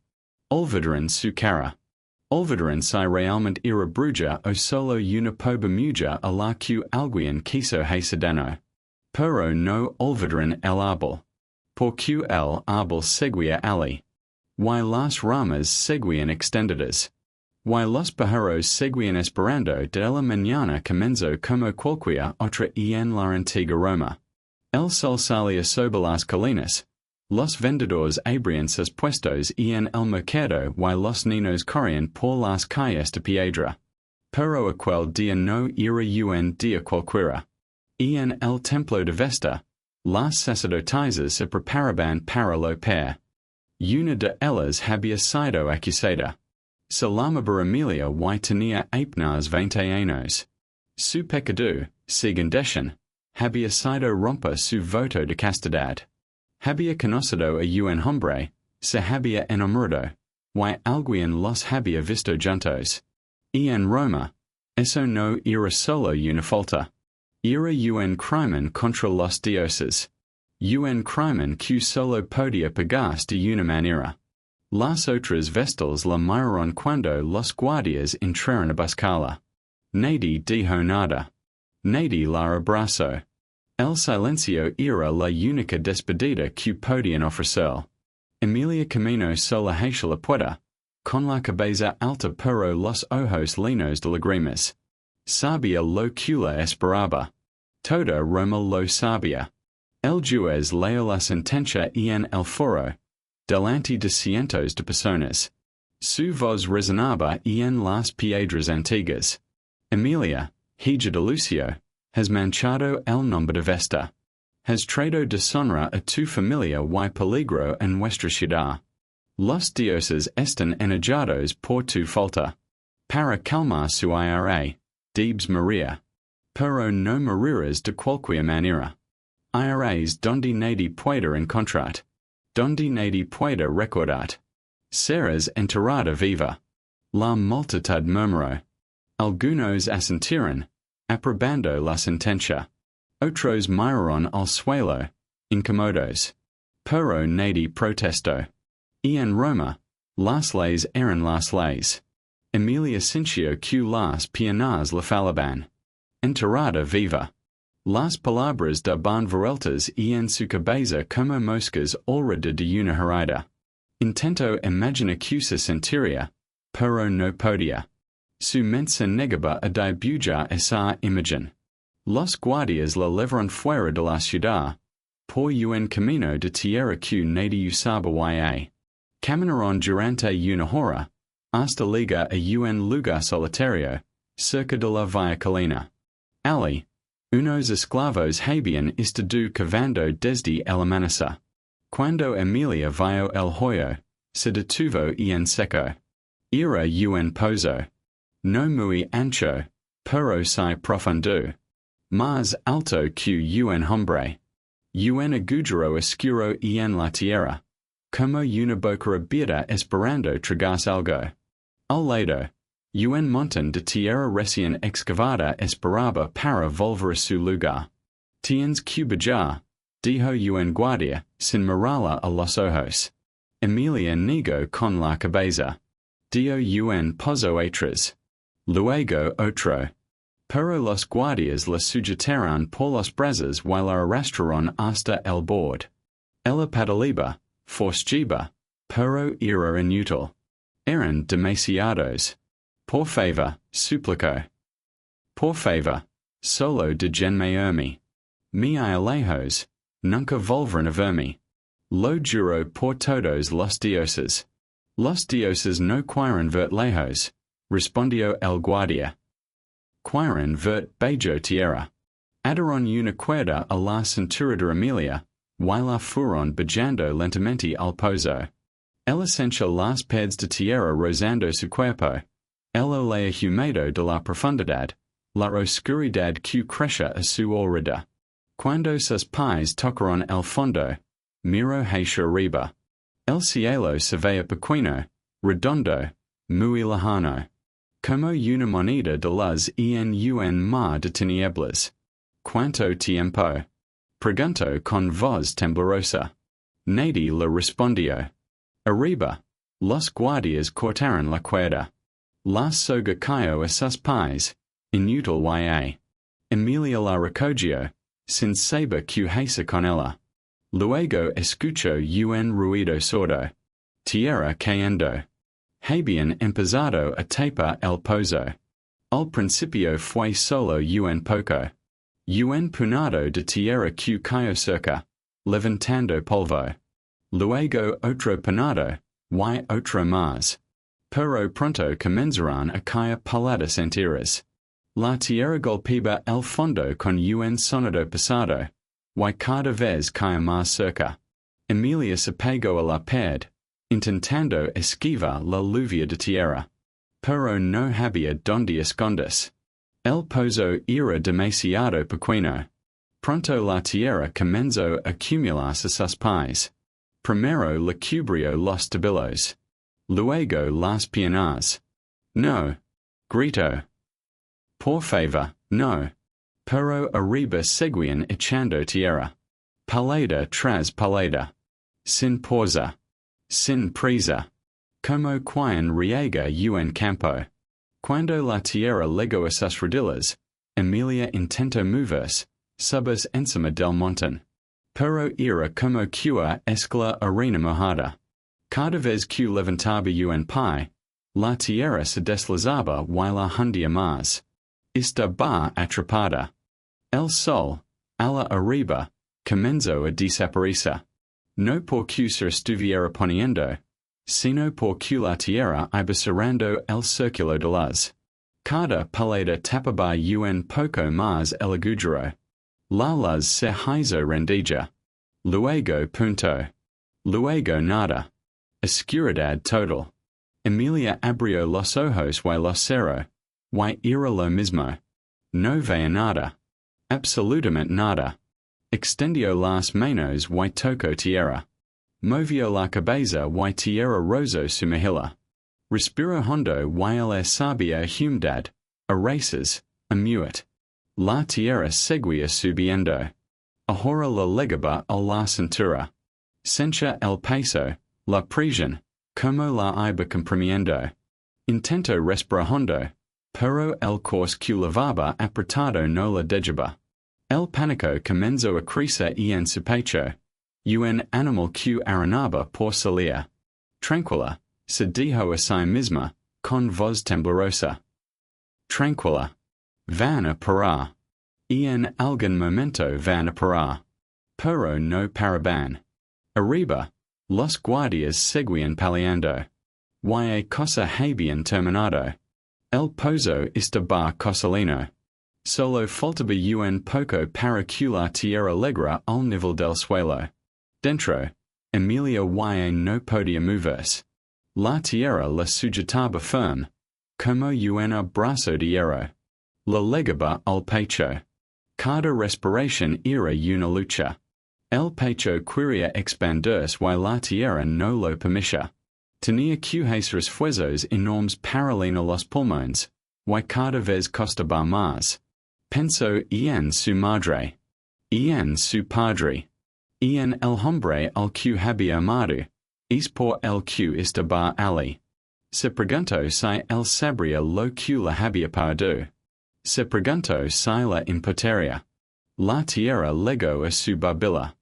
Olvidaron su cara. Olvidaron si realmente era bruja o solo una pobre mujer a la que alguien quiso hacer daño. Pero no olvidaron el árbol. Porque el árbol seguía allí. Y las ramas seguían extendidas. Y los pájaros seguían esperando de la mañana comenzó como cualquier otra en la antigua Roma. El sol salía sobre las colinas. Los vendedores abrían sus puestos en el mercado y los niños corrían por las calles de piedra. Pero aquel día no era un día cualquiera. En el templo de Vesta, las sacerdotisas se preparaban para lo peor. Una de ellas había sido acusada. Se llamaba Emilia y tenía apenas 20 años. Su pecado, según dicen, había sido romper su voto de castidad. Había conocido a un hombre, se había enamorado, y alguien los había visto juntos. Y en Roma, eso no era solo una falta. Era un crimen contra los dioses. Un crimen que solo podía pagarse de una manera. Las otras vestals la miraron cuando los guardias entraron a buscarla. Nadie dijo nada. Nadie la abrazó. El silencio era la única despedida que podían ofrecer. Emilia caminó sola hacia la puerta, con la cabeza alta pero los ojos llenos de lágrimas. Sabía lo que la esperaba. Toda Roma lo sabía. El juez leyó la sentencia en el foro, delante de cientos de personas. Su voz resonaba en las piedras antiguas. Emilia, hija de Lucio, has manchado el nombre de Vesta. Has traído deshonra a tu familia y peligro en nuestra ciudad. Los dioses están enojados por tu falta. Para calmar su ira, debes morir. Pero no morirás de cualquier manera. Iras donde nadie puede encontrar. Donde nadie puede recordar. Serás enterrada viva. La multitud murmuró. Algunos asintieron, aprobando la sentencia. Otros miraron al suelo, incomodos. Pero nadie protestó. Y en Roma, las leyes eran las leyes. Emilia sintió que las piernas le falaban. Enterrada viva. Las palabras daban vueltas en su cabeza como moscas alrededor de una herida. Intentó imaginar que se sentiría, pero no podía. Su mente se negaba a dibujar esa imagen. Los guardias la llevaron fuera de la ciudad, por un camino de tierra que nadie usaba. Caminaron durante una hora, hasta llegar a un lugar solitario, cerca de la vía colina. Allí, unos esclavos habían estado cavando desde el amanecer. Cuando Emilia vio el hoyo, se detuvo en seco. Era un pozo. No muy ancho, pero sí profundo. Más alto que un hombre. Un agujero oscuro en la tierra. Como una boca abierta esperando tragarse algo. Al lado, un montón de tierra recién excavada esperaba para volver a su lugar. Tienes que bajar, dijo un guardia, sin mirarla a los ojos. Emilia negó con la cabeza. Dio un paso atrás. Luego otro. Pero los guardias la sujetaron por los brazos y la arrastraron hasta el borde. Ella pedaleaba, forcejaba, pero era inútil. Eran demasiados. Por favor, suplicó. Por favor, solo déjenme irme. Mi lejos, nunca volverán a verme. Lo juro por todos los dioses. Los dioses no quieren ver lejos, respondió el guardia. Quieren ver bajo tierra. Ataron una cuerda a la cintura de Emilia, y la fueron bajando lentamente al pozo. Ella sintió las pads de tierra rozando su cuerpo. El olor húmedo de la profundidad, la oscuridad que crecía a su alrededor. Cuando sus pies tocaron el fondo, miró hacia arriba. El cielo se veía pequeño, redondo, muy lejano. Como una moneda de luz en un mar de tinieblas. ¿Cuánto tiempo? Preguntó con voz temblorosa. Nadie le respondió. Arriba, los guardias cortaron la cuerda. La soga cayó a sus pies, inútil y Emilia la recogió, sin saber qué hacer con ella. Luego escuchó un ruido sordo. Tierra cayendo. Habían empezado a tapar el pozo. Al principio fue solo un poco. Un punado de tierra que cayó cerca, levantando polvo. Luego otro punado, y otro más. Pero pronto comenzaron a caer paladas enteras. La tierra golpeaba el fondo con un sonido pesado, y cada vez caía más cerca. Emilia se pegó a la pared, intentando esquivar la lluvia de tierra. Pero no había donde esconderse. El pozo era demasiado pequeño. Pronto la tierra comenzó a acumularse a sus pies. Primero le cubrió los tobillos. Luego las piernas. No. Gritó. Por favor, no. Pero arriba seguían echando tierra. Palada tras palada. Sin pausa. Sin prisa. Como quien riega un campo. Cuando la tierra legó a sus rodillas, Emilia intento moverse, subas encima del montón. Pero era como que escala arena mojada. Cada vez que levantaba un pie, la tierra se deslizaba y la hundía más. Esta va atrapada. El sol, a la arriba, comenzó a desaparecer. No porque se estuviera poniendo, sino porque la tierra iba cerrando el círculo de luz. Cada paleta tapaba un poco más el agujero. La luz se hizo rendija. Luego punto. Luego nada. Oscuridad total. Emilia abrió los ojos y los cerró. Y era lo mismo. No veía nada. Absolutamente nada. Extendió las manos y tocó tierra. Movió la cabeza y tierra rozó su mejilla. Respiró hondo y el sabía humedad, a races, a muet. La tierra seguía subiendo. Ahora la legaba a la cintura. Sencha el peso, la presión, como la iba comprimiendo. Intento respirar hondo, pero el course que llevaba apretado no la dejaba. El pánico comenzó a crecer en su pecho. Un animal que arenaba por salir. Tranquila, se dijo a sí misma, con voz temblorosa. Tranquila. Van a parar. En algún momento van a parar. Pero no paraban. Arriba, los guardias seguían peleando. Y cosa habían terminado. El pozo estaba cosalino. Solo faltaba un poco para que la tierra alegra al nivel del suelo. Dentro, Emilia y no podía moverse. La tierra la sujetaba firme, como un abrazo de hierro. La legaba al pecho. Cada respiración era una lucha. El pecho quería expandirse y la tierra no lo permitía. Tenía que hacer esfuerzos enormes para llenar los pulmones, y cada vez costaba más. Pensó en su madre. En su padre. En el hombre al que había amado. Es por el que estaba allí. Se preguntó si él sabría lo que la había perdido. Se preguntó si la importaría. La tierra legó a su babila.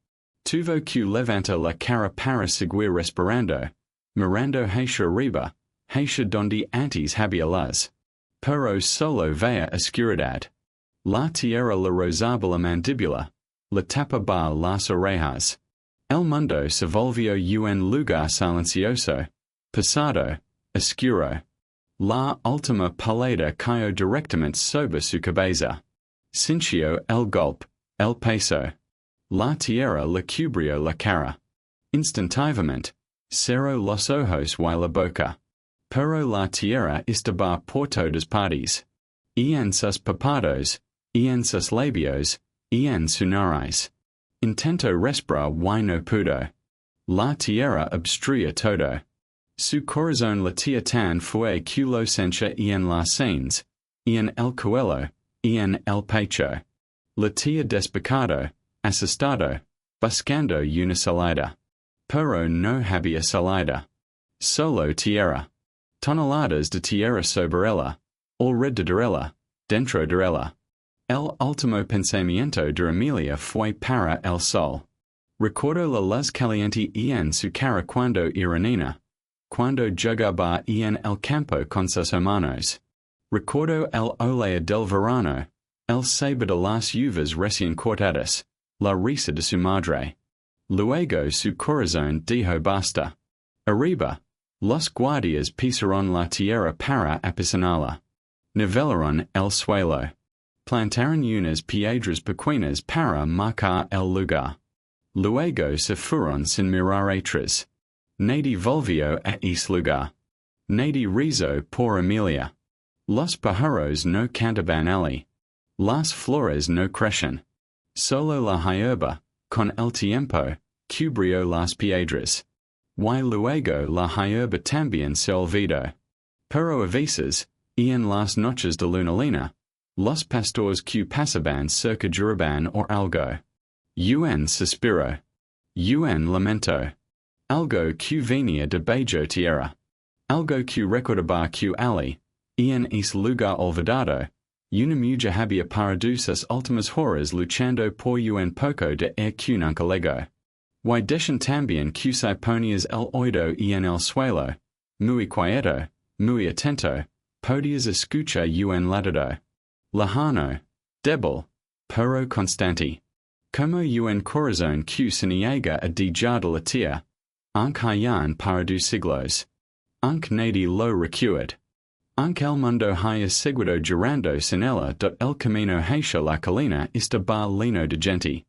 Tuvo que levantar la cara para seguir respirando, mirando hacia arriba, hacia donde antes había luz. Pero solo veía oscuridad. La tierra le rozaba la mandíbula, le tapaba las orejas. El mundo se volvió un lugar silencioso, pesado, oscuro. La última paleta cayó directamente sobre su cabeza. Sintió el golpe, el peso. La tierra le cubrió la cara. Instantáneamente, cerró los ojos y la boca. Pero la tierra estaba por todas partes. En sus párpados, en sus labios, en su nariz. Intentó respirar y no pudo. La tierra obstruía todo. Su corazón latía tan fuerte que lo sentía en las sienes, en el cuello, en el pecho. Latía despacado, asustado, buscando una salida. Pero no había salida. Solo tierra. Toneladas de tierra sobre ella, alrededor de ella, dentro de ella. El último pensamiento de Emilia fue para el sol. Recordó la luz caliente en su cara cuando era niña, cuando jugaba en el campo con sus hermanos. Recordó el olor del verano, el sabor de las uvas recién cortadas, la risa de su madre. Luego su corazón dijo basta. Arriba, los guardias pisaron la tierra para apisonarla. Nivelaron el suelo. Plantaron unas piedras pequeñas para marcar el lugar. Luego se fueron sin mirar atrás. Nadie volvió a ese lugar. Nadie rezó por Emilia. Los pájaros no cantaban allí. Las flores no crecen. Solo la hierba, con el tiempo, cubrió las piedras. Y luego la hierba también se olvidó. Pero a veces, en las noches de luna llena, los pastores que pasaban cerca lloraban o algo. Un suspiro. Un lamento. Algo que venía de bajo tierra. Algo que recordabar que ali, es lugar olvidado, una mujer había parado sus últimas horas luchando por un poco de air que nunca llegó. Y dejan también que se ponías el oído en el suelo, muy quieto, muy atento, podías escuchar un latido. Lejano, débil, pero constante. Como un corazón que se niega a dejar de latir, aunque hayan parado siglos. Aunque nadie lo recuerde. Aunque el mundo haya seguido girando sin ella, el camino hacia la colina estaba lleno de gente.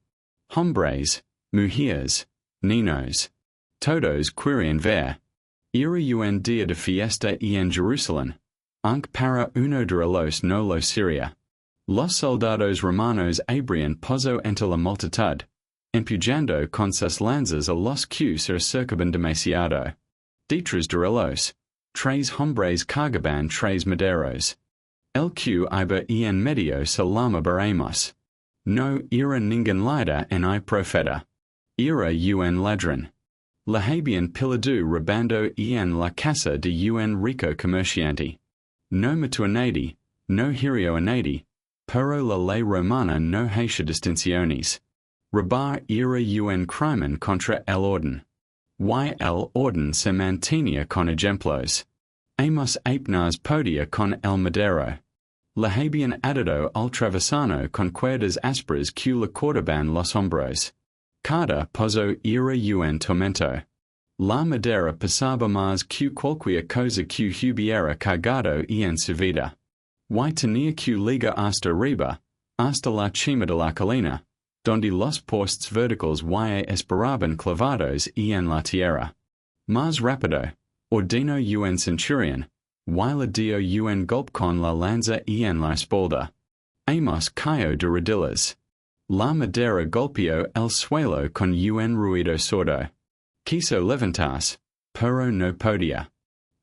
Hombres, mujeres, niños. Todos querían ver. Era un día de fiesta en Jerusalén. Aunque para uno de los no lo sería. Los soldados romanos abrían paso entre la multitud, empujando con sus lanzas a los que se acercaban demasiado. Detrás de ellos, tres hombres cargaban tres maderos. El que iba en medio se llama Baramos. No era ningún líder ni profeta. Era un ladrón. La habían pillado robando en la casa de un rico comerciante. No mató a nadie, no hirió a nadie, pero la ley romana no hacía distinciones. Robar era un crimen contra el orden. Y el orden se mantenía con ejemplos. Amos apenas podía con el madero. La habían atado al travesano con cuerdas ásperas que le cortaban los hombros. Cada paso era un tormento. La madera pesaba más que cualquier cosa que hubiera cargado en su vida. Y tenía que ligar hasta arriba, hasta la cima de la colina, donde los postes verticales y esperaban clavados en la tierra. Más rápido, ordenó un centurión, y le dio un golpe con la lanza en la espalda. Amos cayó de rodillas. La madera golpeó el suelo con un ruido sordo. Quiso levantarse, pero no podía.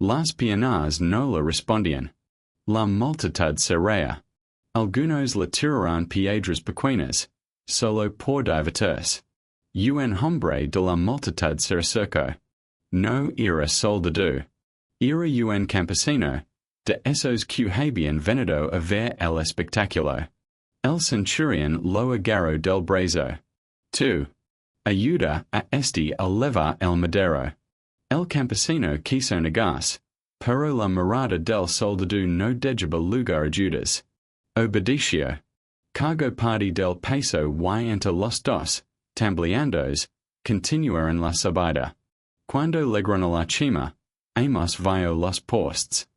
Las piernas no le respondían. La multitud se reía. Algunos le tiraron piedras pequeñas, solo por divertirse. Un hombre de la multitud se acercó. No era soldado. Era un campesino, de esos que habían venido a ver el espectáculo. El centurión lo agarró del brazo. Tú. Ayuda a este a levar el madero. El campesino quiso negarse, pero la mirada del soldado no dejaba lugar a dudas. Obedeció. Cargó parte del peso y entre los dos, tambaleandos, continuaron la subida. Cuando llegaron a la cima, Amos vio los postes.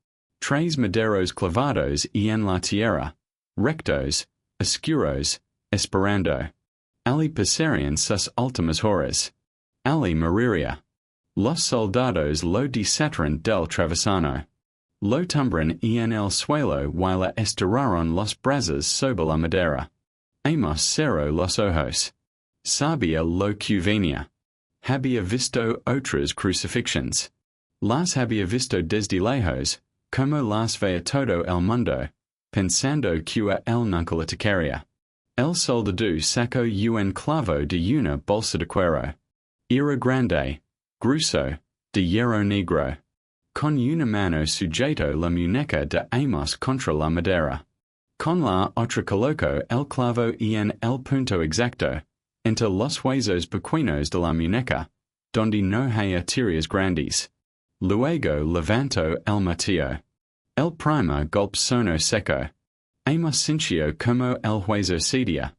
Tres maderos clavados en la tierra, rectos, oscuros, esperando. Ali pasarían sus últimas horas. Ali moriría. Los soldados lo desataron del travesano. Lo tumbaron en el suelo y le estiraron los brazos sobre la madera. Amos cerró los ojos. Sabía lo que venía. Había visto otras crucifixiones. Las había visto desde lejos, como las veía todo el mundo, pensando que a él nunca le tocaría. El soldado sacó un clavo de una bolsa de cuero. Era grande, grueso, de hierro negro. Con una mano sujetó la muñeca de Amos contra la madera. Con la otra colocó el clavo en el punto exacto, entre los huesos pequeños de la muñeca, donde no hay tiras grandes. Luego levantó el martillo. El primer golpe sonó seco. Amos sintió como el hueso cedía,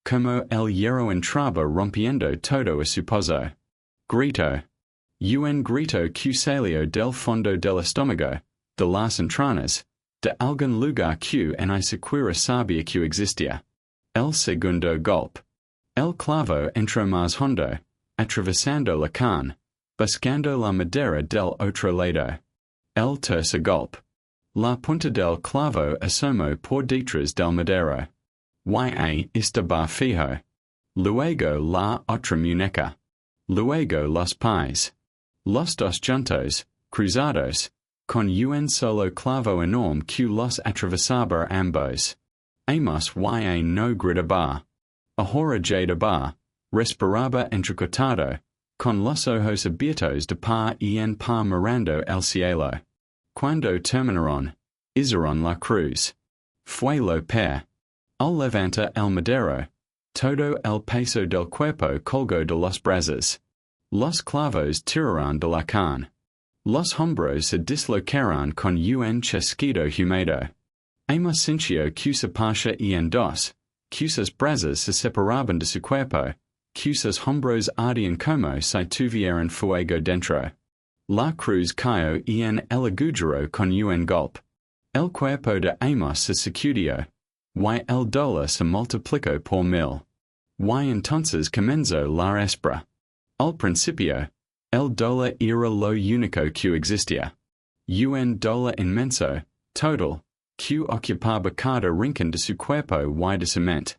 como el hierro entraba rompiendo todo a su paso. Grito. Un grito que salió del fondo del estómago, de las entrañas, de algún lugar que ni siquiera sabía que existía. El segundo golpe. El clavo entró más hondo, atravesando la carne, buscando la madera del otro lado. El tercer golpe. La punta del clavo asomó por detrás del madero. Estaba fijo. Luego la otra muñeca. Luego los pies. Los dos juntos, cruzados, con un solo clavo enorme que los atravesaba ambos. Amos no gritaba. Ahora jadaba, respiraba entrecortado, con los ojos abiertos de par y en par mirando el cielo. Cuando terminaron, izaron la cruz. Fue lo per. Al levanta el madero. Todo el peso del cuerpo colgó de los brazos. Los clavos tiraron de la carne. Los hombros se dislocaron con un chasquido húmedo. Hemos sintió que se partia y en dos, que sus brazos se separaban de su cuerpo, que sus hombros ardían como si tuvieran fuego dentro. La cruz cayó y en el agujero con un golpe. El cuerpo de Amos se sacudió. Y el dolor se multiplicó por mil. Y entonces comenzó la espera. Al principio, el dolor era lo único que existía. Un dolor inmenso, total, que ocupaba cada rincón de su cuerpo y de su mente.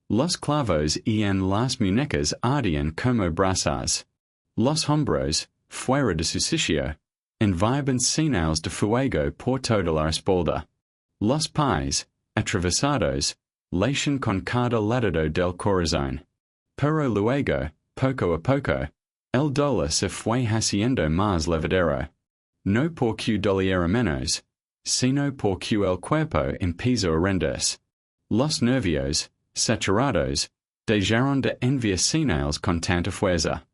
Los clavos y en las muñecas ardían como brasas. Los hombros, fuera de su sitio, enviaban señales de fuego por toda la espalda. Los pies, atravesados, latían con cada latido del corazón. Pero luego, poco a poco, el dolor se fue haciendo más llevadero. No porque doliera menos, sino porque el cuerpo empezó a rendirse. Los nervios, saturados, dejaron de enviar señales con tanta fuerza.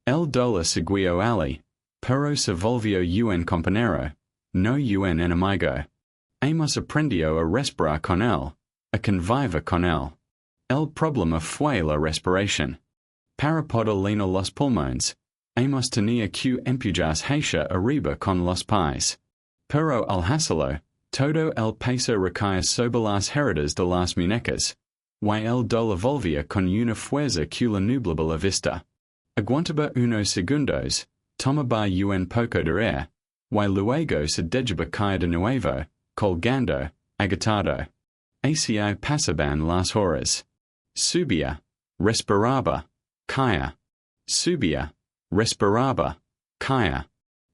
El dolor siguió allí, pero se volvió un compañero, no un enemigo. Amos aprendió a respirar con él, a convivir con él. El problema fue la respiración. Para poder llenar los pulmones, Amos tenía que empujarse hacia arriba con los pies. Pero al hacerlo, todo el peso recaía sobre las heridas de las muñecas, y el dolor volvía con una fuerza que la nublaba la vista. Aguantaba unos segundos, tomaba un poco de aire, y luego se dejaba caer de nuevo, colgando, agotado. Así pasaban las horas. Subía, respiraba, caía. Subía, respiraba, caía.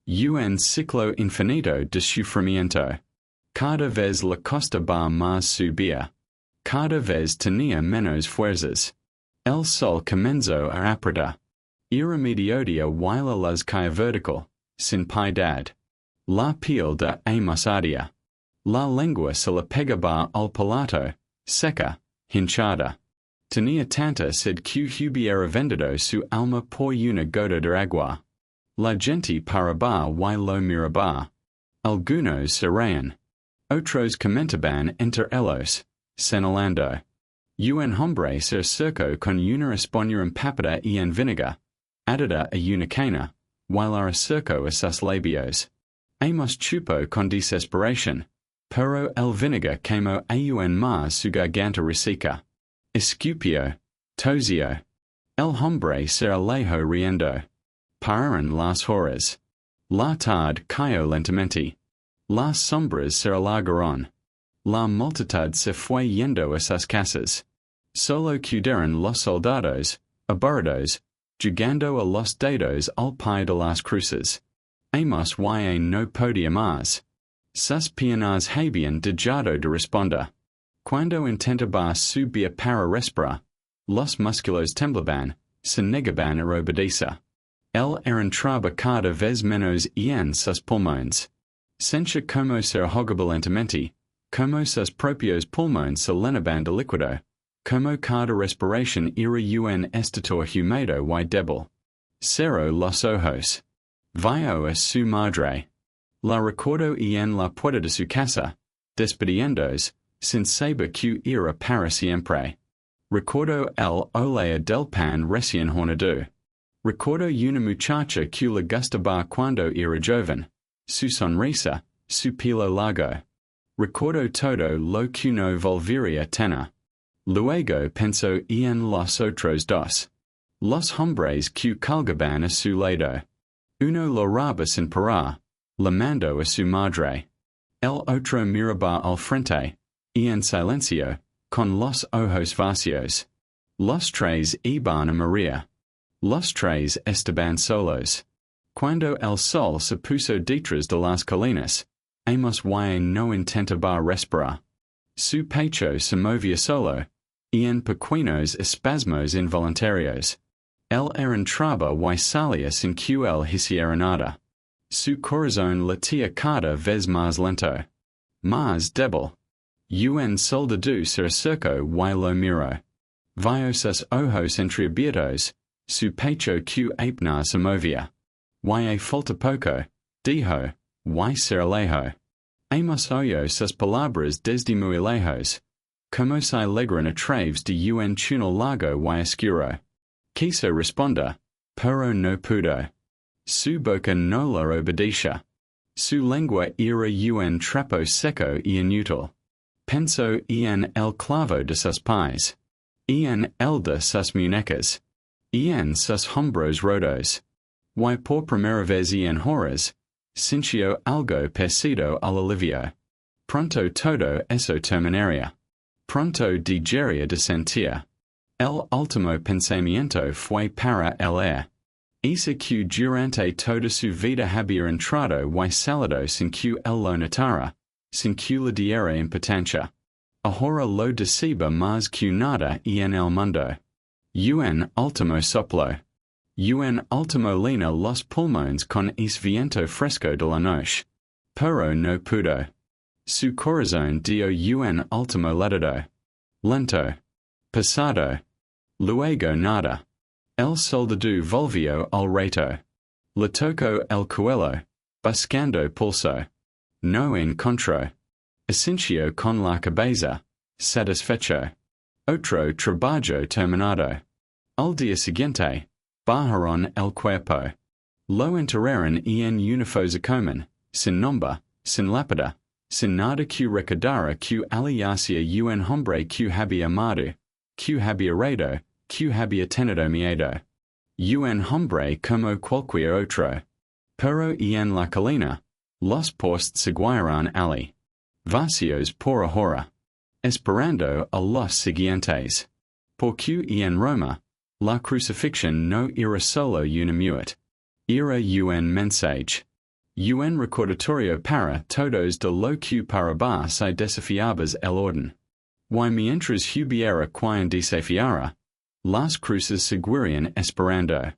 Un ciclo infinito de sufrimiento. Cada vez la costaba más subir. Cada vez tenía menos fuerzas. El sol comenzó a apretar. Era mediodía while las caía vertical, sin piedad. La piel de Amos ardía. La lengua se le pegaba al palato, seca, hinchada. Tenía tanta sed que hubiera vendido su alma por una gota de agua. La gente paraba y lo miraba. Algunos se reían. Otros comentaban entre ellos, señalando. Un hombre se acercó con una esponja empapada y en vinagre, atada a una caña, while la acercó a sus labios. Amos chupó con desesperación, pero el vinagre quemó aún más su garganta reseca. Escupió, tosió. El hombre se alejó riendo. Pararon las horas. La tarde cayó lentamente. Las sombras se alargaron. La multitud se fue yendo a sus casas. Solo quedaron los soldados, aburridos, jugando a los dedos al pie de las cruces. Amos y no podía más. Sus piernas habían dejado de responder. Cuando intentaba subir para respirar, los músculos temblaban, se negaban a obedecer. Él entraba cada vez menos en sus pulmones. Sentía como se ahogaba lentamente, como sus propios pulmones se llenaban de líquido, como cada respiración era un estator húmedo y débil. Cerró los ojos. Vio a su madre. La recordó en la puerta de su casa, despidiéndose, sin saber que era para siempre. Recordó el olor del pan recién horneado. Recordó una muchacha que le gustaba cuando era joven, su sonrisa, su pelo largo. Recordó todo lo que no volvería a tener. Luego pensó en los otros dos. Los hombres que colgaban a su lado. Uno lo robaba sin parar, le mandó a su madre. El otro miraba al frente, y en silencio, con los ojos vacíos. Los tres iban a morir. Los tres estaban solos. Cuando el sol se puso detrás de las colinas, Amos y no intentaba respirar. Su pecho se movía solo, y en pequeños espasmos involuntarios. el entraba y salía sin que él hiciera nada. Su corazón latía cada vez más lento. Más débil. Soldado se acercó y lo miró. Vio sus ojos entreabiertos, su pecho que apenas se movía. Y falta poco, dijo, y se alejó. Hemos oído sus palabras desde muy lejos. Como se alegran a través de un túnel largo y oscuro. Quiso responder, pero no pudo. Su boca no lo obedecía. Su lengua era un trapo seco y inútil. Pensó en el clavo de sus pies. En el de sus muñecas. En sus hombros rotos. Y por primera vez en horas, sintió algo parecido al alivio. Pronto todo eso terminaría. Pronto dejaría de sentir. El último pensamiento fue para el air. Hizo que durante toda su vida había entrado y salido sin que él lo notara, sin que le diera importancia. Ahora lo decía más que nada en el mundo. Un último soplo. Un último llena los pulmones con el viento fresco de la noche. Pero no pudo. Su corazón dio un último latido. Lento. Pesado. Luego nada. El soldado volvió al reto. Le tocó el cuello, buscando pulso. No encontró. Asintió con la cabeza, satisfecho. Otro trabajo terminado. Al día siguiente, bajaron el cuerpo. Lo enterraron en una fosa común, sin nombre, sin lápida, sin nada que recordara que aliasia un hombre que había amado, que había reído, que había tenido miedo. Un hombre como cualquier otro. Pero en la colina, los postes seguirán allí. Vacíos por ahora. Esperando a los siguientes. Porque en Roma, la crucifixión no era solo una muerte. Era un mensaje. Un recordatorio para todos de lo que para se desafiabas el orden. Y mientras hubiera quien desafiara, las cruces seguirían esperando.